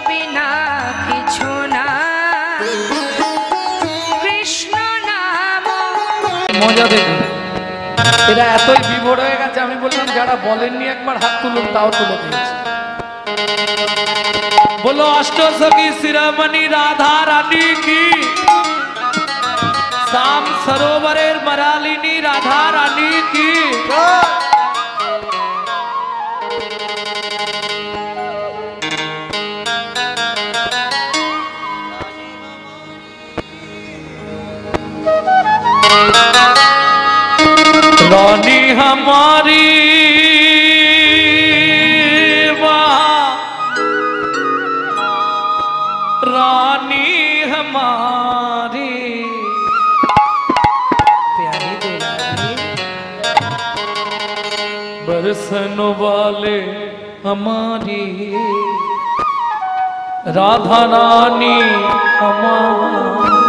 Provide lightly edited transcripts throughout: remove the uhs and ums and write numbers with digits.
বিনা কিছু না, কৃষ্ণ নাম। মজা দেখুন, এটা এতই বিভোর হয়ে গেছে, আমি বললাম যারা বলেননি একবার হাত তুলুন, তাও তুলে দিয়েছে। बोलो अष्टसखी शिरोमणि राधा रानी की, शाम सरोवरेर मरालिनी राधा रानी की। रानी हमारी रानी हमारी प्यारी दुलारी, बरसन वाले हमारी राधा रानी हमारी।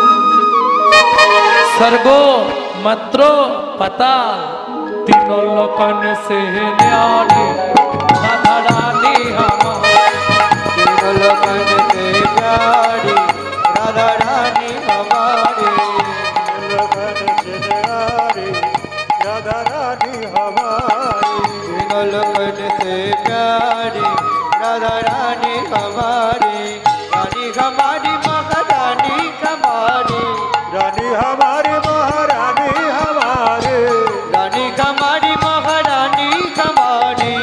सर्गो मत्रो पताल तीनों लोकन से न्यारी राधा रानी हमारी, तीनों लोकन से प्यारी राधा रानी हमारी, लोकन से न्यारी राधा रानी हमारी, तीनों लोकन से प्यारी राधा रानी हमारी, रानी हमारी महारानी हमारी, रानी हमारी महारानी हमारी, रानी हमारी महारानी हमारी,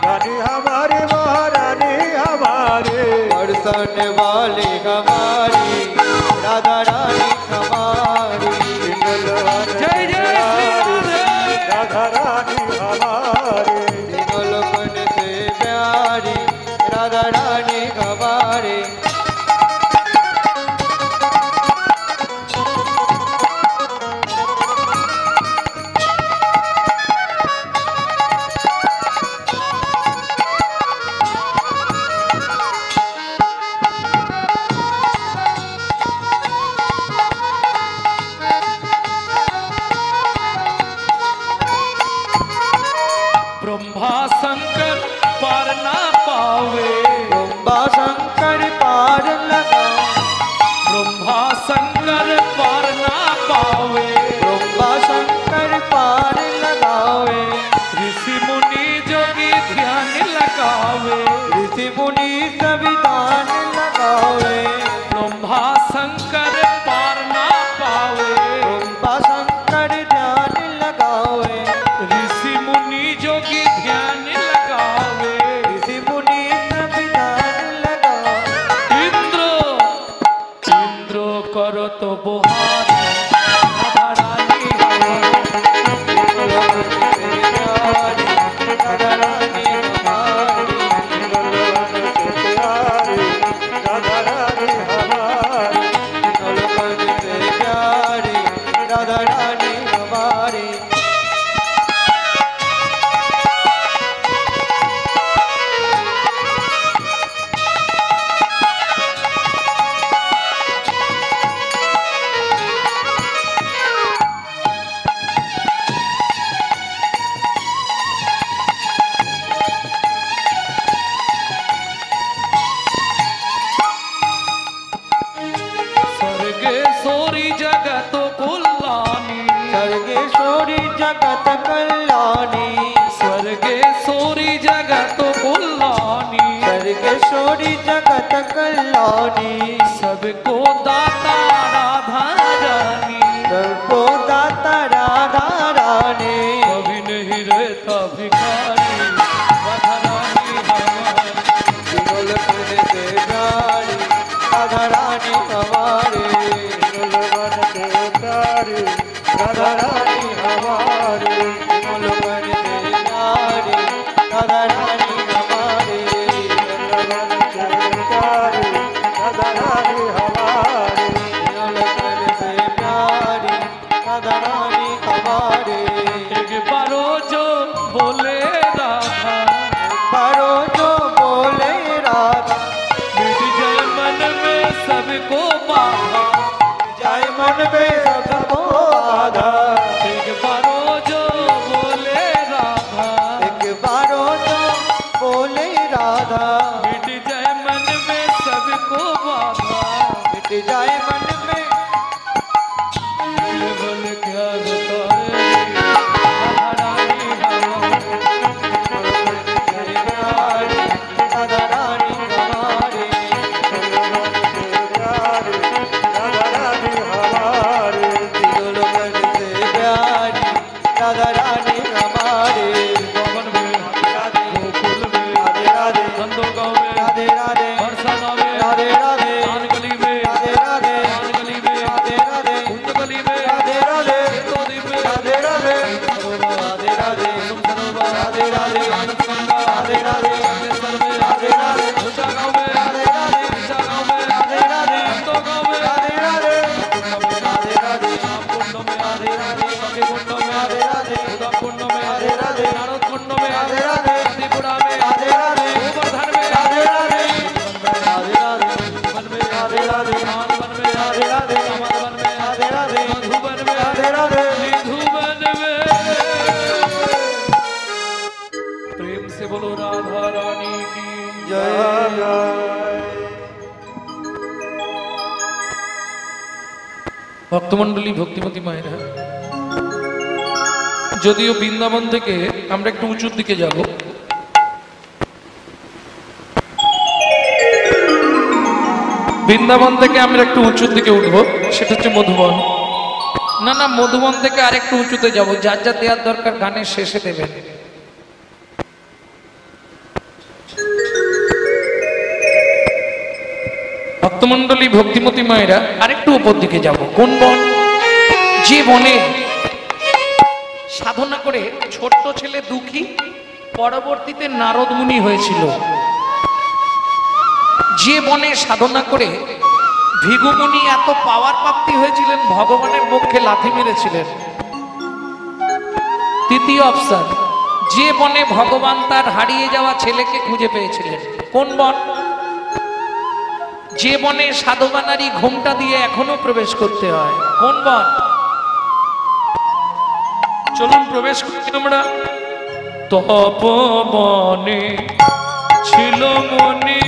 रानी हमारी महारानी हमारी, बरसन वाली हमारी राधा रानी हमारी, जय जय राधा रानी हमारी, तीनों लोगन से प्यारी राधा रानी हमारी। ब्रह्मा शंकर पार ना पावे, ब्रह्मा शंकर पार लगा, ब्रह्मा शंकर पार ना पावे, ब्रह्मा शंकर पार लगावे, ऋषि मुनि जोगी ध्यान लगावे, ऋषि मुनि सभी ध्यान लगावे, ब्रह्मा शंकर पार ना पावे, ब्रह्मा शंकर ध्यान लगावे, ऋषि मुनि जोगी ध्यान लगावे, ऋषि मुनि सभी ध्यान लगावे, इंद्र करो तो बुहारी राधा रानी हमारी, राधा रानी हमारी, राधा रानी हमारी, लोकन से प्यारी राधा रानी हमारी। स्वर्गेश्वरी जगत कल्याणी, स्वर्गेश्वरी जगत कल्याणी, स्वर्गेश्वरी जगत कल्याणी, स्वर्गेश्वरी जगत कल्याणी, सबको दाता राधा रानी, सबको दाता राधा रानी, कभी नहीं रहता भिखारी राधा रानी हमारी, तीनों लोगन से प्यारी राधा रानी हमारी, लोगन से प्यारी राधा रानी हमारी, लोगन से प्यारी राधा रानी हमारी, लोगन से प्यारी राधा रानी हमारी, लोगन से प्यारी राधा रानी हमारी। एक बारो जो बोले राधा, बारो जो बोले राधा, मिट जाए मन में सबको बाधा, जाए मन में सबको बाधा, एक बारो जो बोले राधा, एक बारो जो बोले राधा, मिट जाए मन में सब जाए मन में बोल क्या बता रे राधा रानी हमारे दिलों मन से प्यारी राधा रानी हमारे पवन में गोकुल में राधे राधे नंदगांव में राधे राधे बरसाना में राधे राधे पान गली में राधे राधे पान गली में राधे राधे कुंज गली में राधे राधे नदी में राधे राधे राधे राधे राधे राधे आनंद गंगा राधे राधे राधेश्वर में राधे राधे ऊंचा गांव में राधे राधे ऊंचा गांव में राधे राधे नंदगांव में राधे राधे राधे राधे राम कुंड में राधे राधे सखी कुंड में राधे राधे उदा कुंड में राधे राधे नारद कुंड में राधे राधे त्रिपुरा में राधे राधे गोवर्धन में राधे राधे राधे राधे वन में राधे राधे मान वन में राधे राधे कमल वन में राधे राधे मधुबन में राधे राधे निधुबन में प्रेम से बोलो राधा रानी की जय ভক্তমণ্ডলী ভক্তিমতী মায়েরা যদিও বৃন্দাবন থেকে আমরা একটু উঁচুর দিকে যাব বৃন্দাবন থেকে আমরা একটু উঁচুর দিকে উঠবো সেটা হচ্ছে মধুবন না না মধুবন থেকে আরেকটু উঁচুতে যাব যার যা দেওয়ার দরকার গানের শেষে দেবেন ভক্তমণ্ডলী ভক্তিমতী মায়েরা আরেকটু উপর দিকে যাব কোন বন যে বনে সাধনা করে ছোট্ট ছেলে দুঃখী পরবর্তীতে নারদ মুনি হয়েছিল যে বনে সাধনা করে ভিগু মুনি এত পাওয়ার প্রাপ্তি হয়েছিলেন ভগবানের মুখে লাথি মেরেছিলেন তৃতীয় অপশন যে বনে ভগবান তার হারিয়ে যাওয়া ছেলেকে খুঁজে পেয়েছিলেন কোন বন যে বনে সাধবা নারী ঘোমটা দিয়ে এখনো প্রবেশ করতে হয় কোন বন চলুন প্রবেশ করি আমরা তপবনে ছিল মনে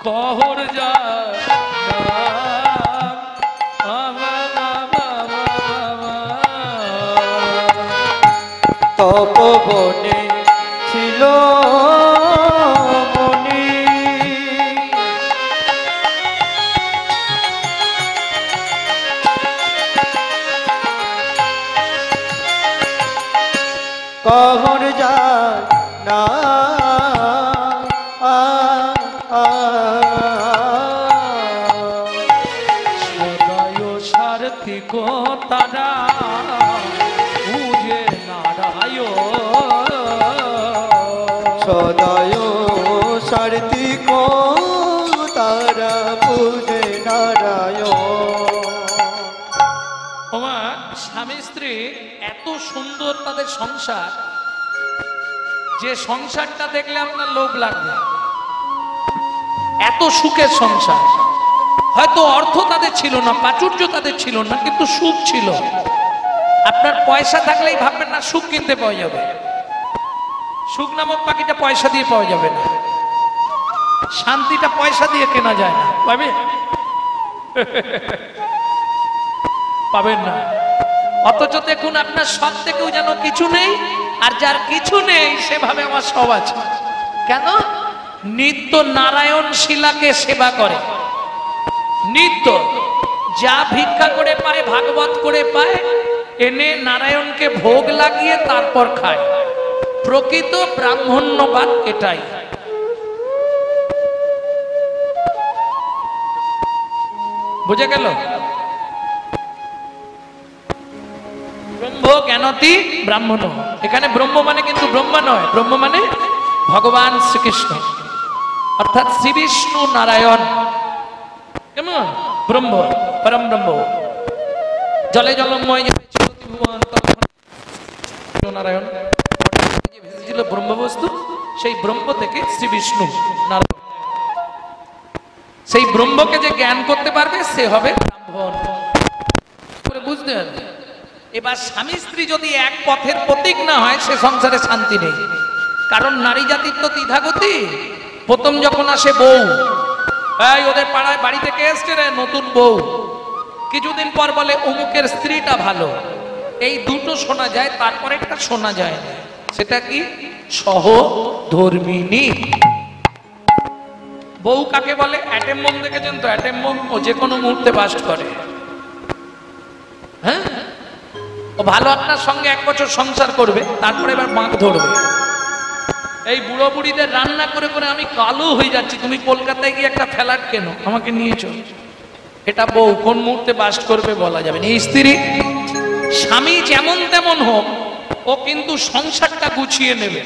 কহর যা তপবনে ছিল মনি কহর যায় না সদায় সার্থিক তারা উজে নারায়ণ সদয় সার্থিক তারা পূজে নারায়ণ ওমা স্বামী স্ত্রী এত সুন্দর তাদের সংসার যে সংসারটা দেখলে আপনার লোভ লাগবে এত সুখের সংসার হয়তো অর্থ তাদের ছিল না প্রাচুর্য তাদের ছিল না কিন্তু সুখ ছিল আপনার পয়সা থাকলেই ভাববেন না সুখ কিনতে পাওয়া যাবে সুখ নামক পাখিটা পয়সা দিয়ে পাওয়া যাবে না শান্তিটা পয়সা দিয়ে কেনা যায় না পাবে পাবেন না অথচ দেখুন আপনার সব থেকেও যেন কিছু নেই আর যার কিছু নেই সেভাবে আমার সব আছে কেন নিত্য নারায়ণ শিলাকে সেবা করে নিত্য যা ভিক্ষা করে পায় ভাগবত করে পায় এনে নারায়ণকে ভোগ লাগিয়ে তারপর খায় প্রকৃত ব্রাহ্মণ্যবাদ এটাই বুঝে গেল ব্রহ্ম জ্ঞানতি ব্রাহ্মণ এখানে ব্রহ্ম মানে কিন্তু ব্রহ্মা নয় ব্রহ্ম মানে ভগবান শ্রীকৃষ্ণ অর্থাৎ শ্রী বিষ্ণু নারায়ণ কেমন ব্রহ্ম পরম ব্রহ্ম জলে জলময় নারায়ণ ভেসেছিল ব্রহ্ম বস্তু সেই ব্রহ্ম থেকে শ্রী বিষ্ণু নারায়ণ সেই ব্রহ্মকে যে জ্ঞান করতে পারবে সে হবে ব্রাহ্মণ। করে বুঝতে হবে। এবার স্বামী স্ত্রী যদি এক পথের প্রতীক না হয় সে সংসারে শান্তি নেই। কারণ নারী জাতির তো দ্বিধাগতি। প্রথম যখন আসে বউ, এই ওদের পাড়ায় বাড়ি থেকে এসছে রে নতুন বউ, কিছুদিন পর বলে অমুকের স্ত্রীটা ভালো। এই দুটো শোনা যায়, তারপরে একটা শোনা যায় না, সেটা কি? সহধর্মিণী। বউ কাকে বলে? অ্যাটেম বোম দেখেছেন তো? অ্যাটেম বোম ও যে কোনো মুহূর্তে বাস্ট করে। হ্যাঁ, ও ভালো আপনার সঙ্গে 1 বছর সংসার করবে, তারপরে এবার বাঁক ধরবে। এই বুড়ো বুড়িদের রান্না করে করে আমি কালো হয়ে যাচ্ছি, তুমি কলকাতায় গিয়ে একটা ফ্ল্যাট কেন, আমাকে নিয়ে চল। এটা বউ কোন মুহূর্তে বাস্ট করবে বলা যাবে না। স্ত্রী, স্বামী যেমন তেমন হোক, ও কিন্তু সংসারটা গুছিয়ে নেবে।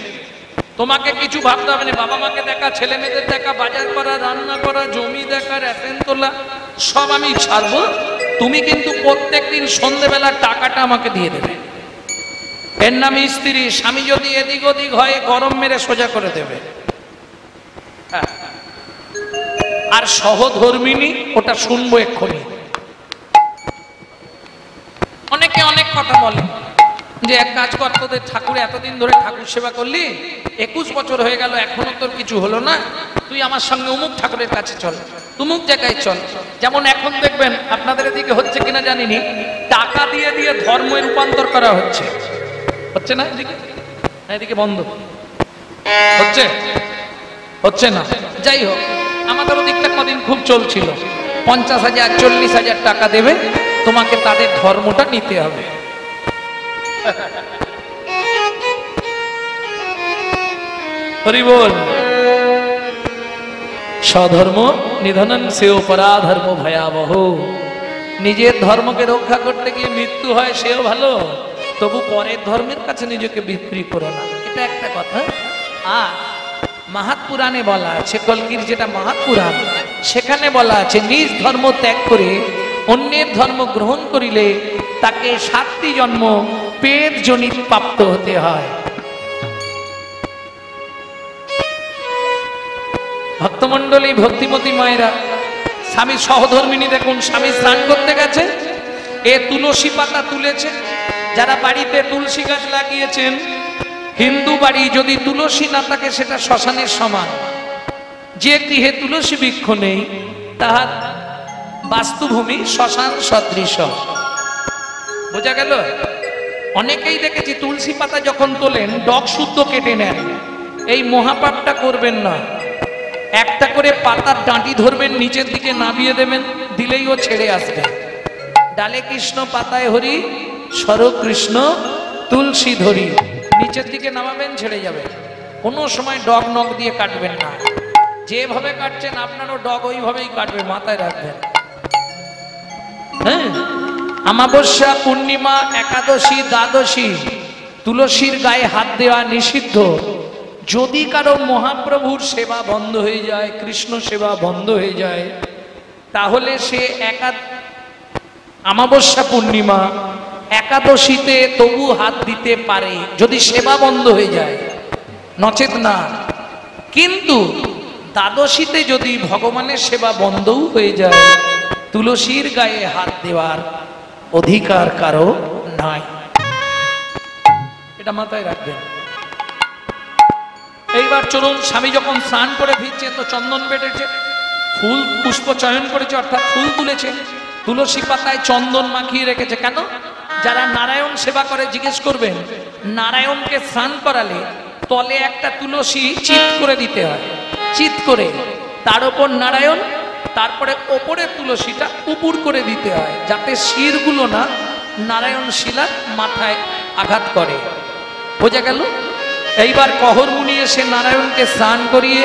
তোমাকে কিছু ভাবতে হবে না। বাবা মাকে দেখা, ছেলে মেয়েদের দেখা, বাজার করা, রান্না করা, জমি দেখা, রেশন তোলা, সব আমি ছাড়বো। তুমি কিন্তু প্রত্যেকদিন সন্ধ্যেবেলা টাকাটা আমাকে দিয়ে দেবে। এর নাম স্ত্রী। স্বামী যদি এদিক ওদিক হয় গরম মেরে সোজা করে দেবে। হ্যাঁ। আর সহধর্মিণী, ওটা শুনবো এক্ষুনি। অনেকে অনেক কথা বলে যে এক কাজ কর, তোদের ঠাকুর এতদিন ধরে ঠাকুর সেবা করলি, 21 বছর হয়ে গেল, এখনো তোর কিছু হলো না, তুই আমার সঙ্গে অমুক ঠাকুরের কাছে চল, তুমুক জায়গায় চল। যেমন এখন দেখবেন আপনাদের এদিকে হচ্ছে কিনা জানিনি, টাকা দিয়ে দিয়ে ধর্মের রূপান্তর করা হচ্ছে। হচ্ছে না এদিকে? না, এদিকে বন্ধ হচ্ছে, হচ্ছে না। যাই হোক, আমাদের ওদিকটা কদিন খুব চলছিল। 50,000 40,000 টাকা দেবে, তোমাকে তাদের ধর্মটা নিতে হবে। হরি বল। স্বধর্ম নিধনন সেও পরাধর্ম ভয়াবহ। নিজের ধর্মকে রক্ষা করতে গিয়ে মৃত্যু হয় সেও ভালো, তবু পরের ধর্মের কাছে নিজেকে বিক্রি করো না, এটা একটা কথা। আর মাহাত্পুরাণে বলা আছে, কল্কির যেটা মাহাত্পুরাণ, সেখানে বলা আছে নিজ ধর্ম ত্যাগ করে অন্যের ধর্ম গ্রহণ করিলে তাকে 7টি জন্ম পেট জনিত প্রাপ্ত হতে হয়। ভক্তমন্ডলী, ভক্তিমতী মায়েরা, স্বামী সহধর্মিণী দেখুন, স্বামী স্নান করতে গেছে, এ তুলসী পাতা তুলেছে। যারা বাড়িতে তুলসী গাছ লাগিয়েছেন, হিন্দু বাড়ি যদি তুলসী না থাকে সেটা শ্মশানের সমান। যে গৃহে তুলসী বৃক্ষ নেই তাহার বাস্তুভূমি শ্মশান সদৃশ। বোঝা গেল? অনেকেই দেখেছি তুলসী পাতা যখন তোলেন ডগ শুদ্ধ কেটে নেন। এই মহাপাপটা করবেন না। একটা করে পাতার ডাঁটি ধরবেন, নিচের দিকে নামিয়ে দেবেন, দিলেই ও ছেড়ে আসবে। ডালে কৃষ্ণ পাতায় হরি, সর কৃষ্ণ তুলসী ধরি। নিচের দিকে নামাবেন, ছেড়ে যাবে। কোনো সময় ডগ নখ দিয়ে কাটবেন না। যেভাবে কাটছেন আপনারও ডগ ওইভাবেই কাটবে, মাথায় রাখবেন। হ্যাঁ, অমাবস্যা, পূর্ণিমা, একাদশী, দ্বাদশী তুলসীর গায়ে হাত দেওয়া নিষিদ্ধ। যদি কারো মহাপ্রভুর সেবা বন্ধ হয়ে যায়, কৃষ্ণ সেবা বন্ধ হয়ে যায়, তাহলে সে অমাবস্যা, পূর্ণিমা, একাদশীতে তবু হাত দিতে পারে যদি সেবা বন্ধ হয়ে যায়, নচেত না। কিন্তু দ্বাদশীতে যদি ভগবানের সেবা বন্ধও হয়ে যায়, তুলসীর গায়ে হাত দেওয়ার অধিকার কারো নাই। এটা মাথায় রাখবেন। এইবার চলুন, স্বামী যখন স্নান করে ফিরছে তো চন্দন বেটেছে, ফুল পুষ্প চয়ন করেছে, অর্থাৎ ফুল তুলেছে, তুলসী পাতায় চন্দন মাখিয়ে রেখেছে। কেন? যারা নারায়ণ সেবা করে জিজ্ঞেস করবেন, নারায়ণকে স্নান করালে তলে একটা তুলসী চিত করে দিতে হয়, চিত করে, তার উপর নারায়ণ, তারপরে ওপরে তুলসীটা উপুর করে দিতে হয়, যাতে শিরগুলো না নারায়ণ শিলার মাথায় আঘাত করে। বোঝা গেল? এইবার কহর মুনি এসে নারায়ণকে স্নান করিয়ে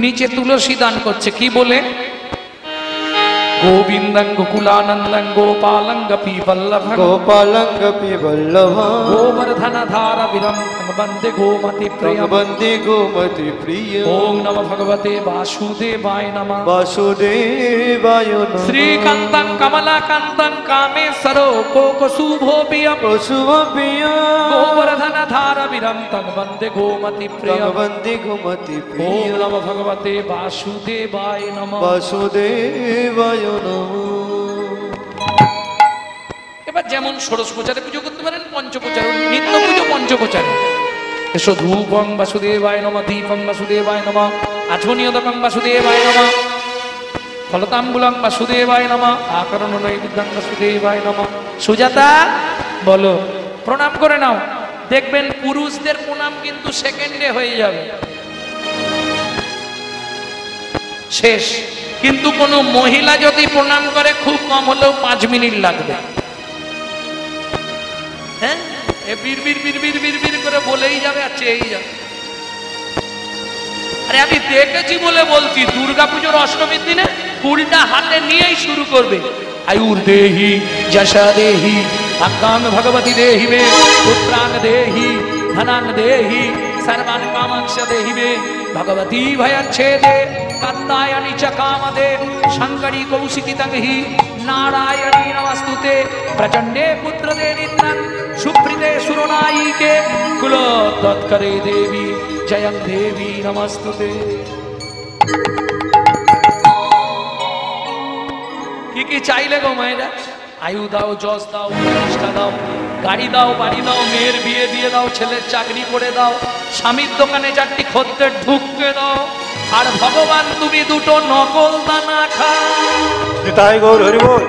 নিচে তুলসী দান করছে। কি বলে? গোবিন্দং গোকুলানন্দং গোপালং গোপী বল্লভং গোপালং গোপী বল্লভং গোবর্ধনধার বিরম বন্দে গোমতি প্রিয়ম বন্দে গোমতি প্রিয় ওম নমঃ ভগবতে বাসুদেবায় নমঃ বাসুদেবায় নমঃ শ্রীকান্তং কমলাকান্তং কামেশ্বরো কোকশুভোপিয়ম প্রসুভপ্রিয় গোবর্ধনধার বিরম বন্দে গোমতি প্রিয়ম বন্দে গোমতি ওম প্রিয় নমঃ ভগবতে বাসুদেবায় নমঃ বাসুদেবায় নমঃ। এবার যেমন ষোড়শ প্রচারে পুজো করতে পারেন, পঞ্চপ্রচার নিত্য পুজো পঞ্চপ্রচারে এসো ধূপং বাসুদেবায় নমঃ দীপং বাসুদেবায় নমঃ আচমনীয়দকং বাসুদেবায় নমঃ ফলতাম্বুলং বাসুদেবায় নমঃ আকরণ নৈবেদ্যং বাসুদেবায় নমঃ। সুজাতা বলো, প্রণাম করে নাও, দেখবেন পুরুষদের প্রণাম কিন্তু সেকেন্ডে হয়ে যাবে, শেষ। কিন্তু কোনো মহিলা যদি প্রণাম করে খুব কম হলেও 5 মিনিট লাগবে। হ্যাঁ, এ বীর বীর বীর বীর বীর বীর করে বলেই যাবে আর চেয়েই যাবে। আরে আমি দেখেছি বলে বলছি, দুর্গাপুজোর অষ্টমীর দিনে ফুলটা হাতে নিয়েই শুরু করবে। আয়ুর দেহি যশা দেহি আজ্ঞাং ভগবতী দেহি মে পুত্রাং দেহি ধনাং দেহি सर्वान कामाक्ष देहि मे भगवती भयच्छेदे कात्यायनी च कामदे शंकरी कौशिकी तंहि नारायणी नमस्तुते प्रचंडे पुत्रदे नित्यं सुप्रीते सुरनायिके कुलोत्तत्करे देवी जयं देवी नमस्तुते। কি চাইলে গো মায়েরা? আয়ু দাও, যশ দাও, প্রতিষ্ঠা দাও, গাড়ি দাও, বাড়ি দাও, মেয়ের বিয়ে দিয়ে দাও, ছেলের চাকরি করে দাও, স্বামীর দোকানে 4টি খদ্দের ঢুককে দাও, আর ভগবান তুমি 2টো নকল দানা খাও। তাই গৌর হরি বল।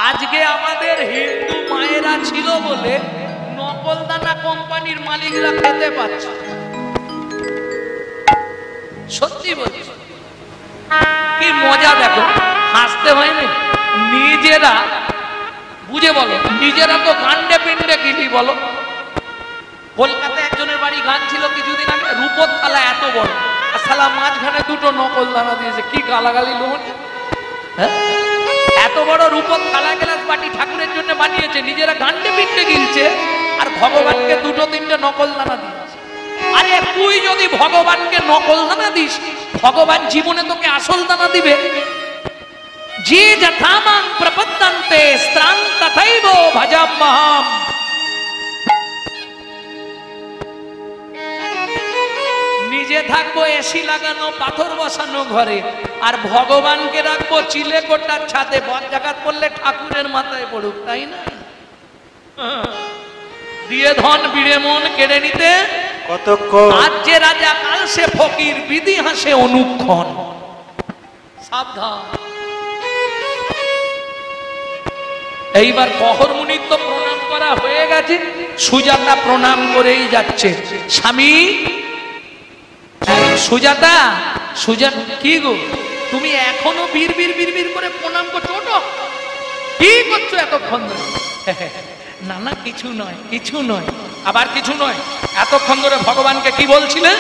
আজকে আমাদের হিন্দু মায়েরা ছিল বলে নকল দানা কোম্পানির মালিকরা খেতে পাচ্ছে। সত্যি বলছি, কি মজা দেখো, হাসতে হয় না? নিজেরা বুঝে বলো, নিজেরা তো গান্ডে পিন্ডে কিনি বলো। কলকাতায় একজনের বাড়ি গান ছিল কিছুদিন আগে, রূপোর থালা এত বড়, আর শালা মাঝখানে 2টো নকল দানা দিয়েছে। কি গালাগালি লোন! হ্যাঁ, এত বড় রূপোর থালা গ্লাস বাটি ঠাকুরের জন্য বানিয়েছে, নিজেরা গান্ডে পিন্ডে গিলছে, আর ভগবানকে 2-3টে নকল দানা দিয়েছে। আরে তুই যদি ভগবানকে নকল দানা দিস, ভগবান জীবনে তোকে আসল দানা দিবে। যে যথামাং প্রপদ্যন্তে স্ত্রাং তথৈব ভজাম্যহম। নিজে থাকবো এসি লাগানো, পাথর বসানো ঘরে, আর ভগবানকে রাখবো চিলে কোটার ছাদে। বজ্জাঘাত করলে ঠাকুরের মাথায় পড়ুক, তাই না? দিয়ে ধন বিড়ে মন কেড়ে নিতে কতক্ষণ? আজ যে রাজা কাল সে ফকির, বিধি হাসে অনুক্ষণ। সাবধান। এইবার পহর মুনির তো প্রণাম করা হয়ে গেছে, সুজাতা প্রণাম করেই যাচ্ছে। স্বামী, সুজাতা, সুজাতা কি গো, তুমি এখনো বীর বীর বীর বীর করে প্রণাম করছো? কি করছো এতক্ষণ ধরে? না না, কিছু নয়, কিছু নয়, আবার কিছু নয়। এতক্ষণ ধরে ভগবানকে কি বলছিলে?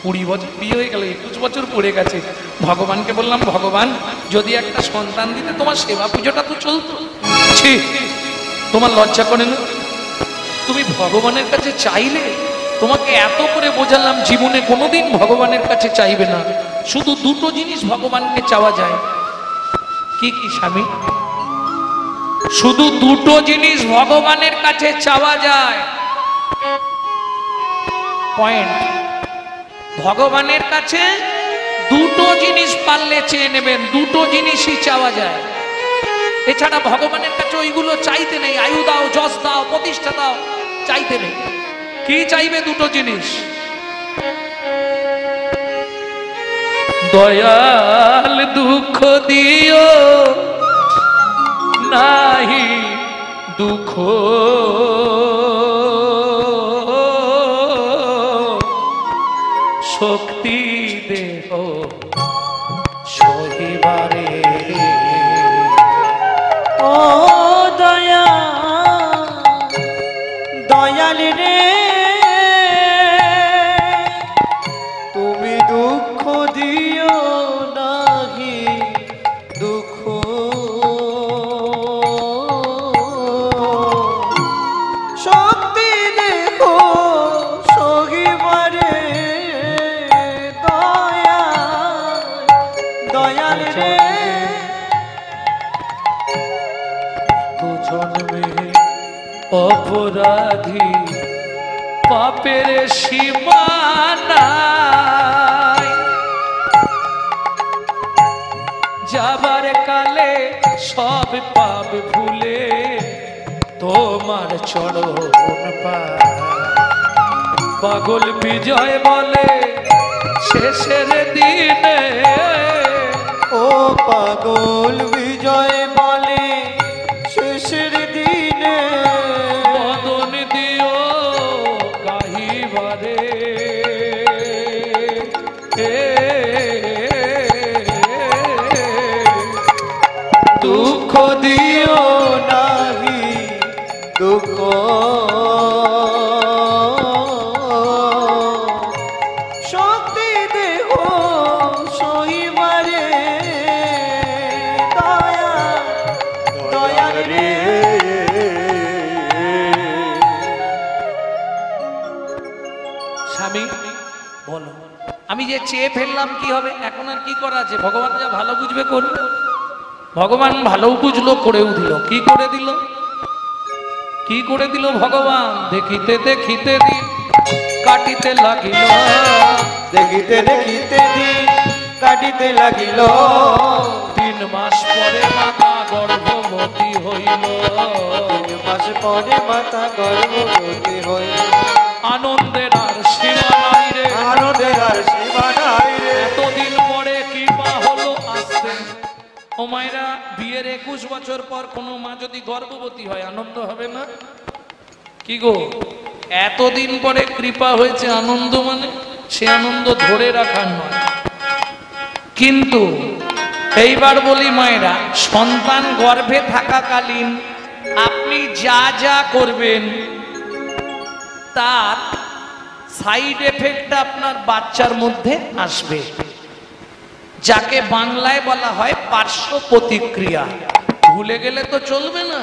20 বছর বিয়ে হয়ে গেল, 21 বছর পড়ে গেছে। ভগবানকে বললাম, ভগবান যদি একটা সন্তান দিতে, তোমার সেবা পুজোটা তো চলতো। ছি, তোমার লজ্জা করে না? তুমি ভগবানের কাছে চাইলে? তোমাকে এত করে বোঝালাম, জীবনে কোনোদিন ভগবানের কাছে চাইবে না। শুধু 2টো জিনিস ভগবানকে চাওয়া যায়। কি কি স্বামী? শুধু 2টো জিনিস ভগবানের কাছে চাওয়া যায়। পয়েন্ট। ভগবানের কাছে 2টো জিনিস পারলে চেয়ে নেবেন, 2টো জিনিসই চাওয়া যায়। এছাড়া ভগবানের কাছে ওইগুলো চাইতে নেই। আয়ু দাও, যশ দাও, প্রতিষ্ঠা দাও, চাইতে নেই। কি চাইবে? 2টো জিনিস। দয়াল দুঃখ দিও নাহি দুঃখ, শক্তি দেহ সহিবারে। ও দয়া দয়াল রে, তুমি দুঃখ অপরাধী পাপের সীমা নাই, যাবার কালে সব পাপ ভুলে তোমার চরণ পায়। পাগল বিজয় বলে শেষের দিনে, ও পাগল বিজয় বলে শেষের দিনে, বদন দিও গাহিবারে, দুঃখ দিও নাহি দুঃখ শক্তি দেহ সহিবারে, দয়া দয়াল রে। স্বামী বলো, আমি যে চেয়ে ফেললাম কি হবে? এখন আর কি করা আছে? ভগবান যা ভালো বুঝবে করবে। ভগবান ভালো বুঝলো, করেও দিল। কি করে দিল? কি করে দিল ভগবান? দেখিতে দেখিতে দিন কাটিতে লাগিল, দেখিতে দেখিতে দিন কাটিতে লাগিল, 3 মাস পরে মাতা গর্ভবতী হইল, 3 মাস পরে মাতা গর্ভবতী হইল, আনন্দের আর সীমা নাই রে, আনন্দের আর সীমা নাই রে। এতদিন পরে কৃপা হলো আসতে। ও মায়েরা, বিয়ের 21 বছর পর কোনো মা যদি গর্ভবতী হয় আনন্দ হবে না? কি গো, এতদিন পরে কৃপা হয়েছে, আনন্দ মানে সে আনন্দ ধরে রাখার নয়। কিন্তু এইবার বলি মায়েরা, সন্তান গর্ভে থাকাকালীন আপনি যা যা করবেন তার সাইড এফেক্টটা আপনার বাচ্চার মধ্যে আসবে, যাকে বাংলায় বলা হয় পার্শ্ব প্রতিক্রিয়া। ভুলে গেলে তো চলবে না।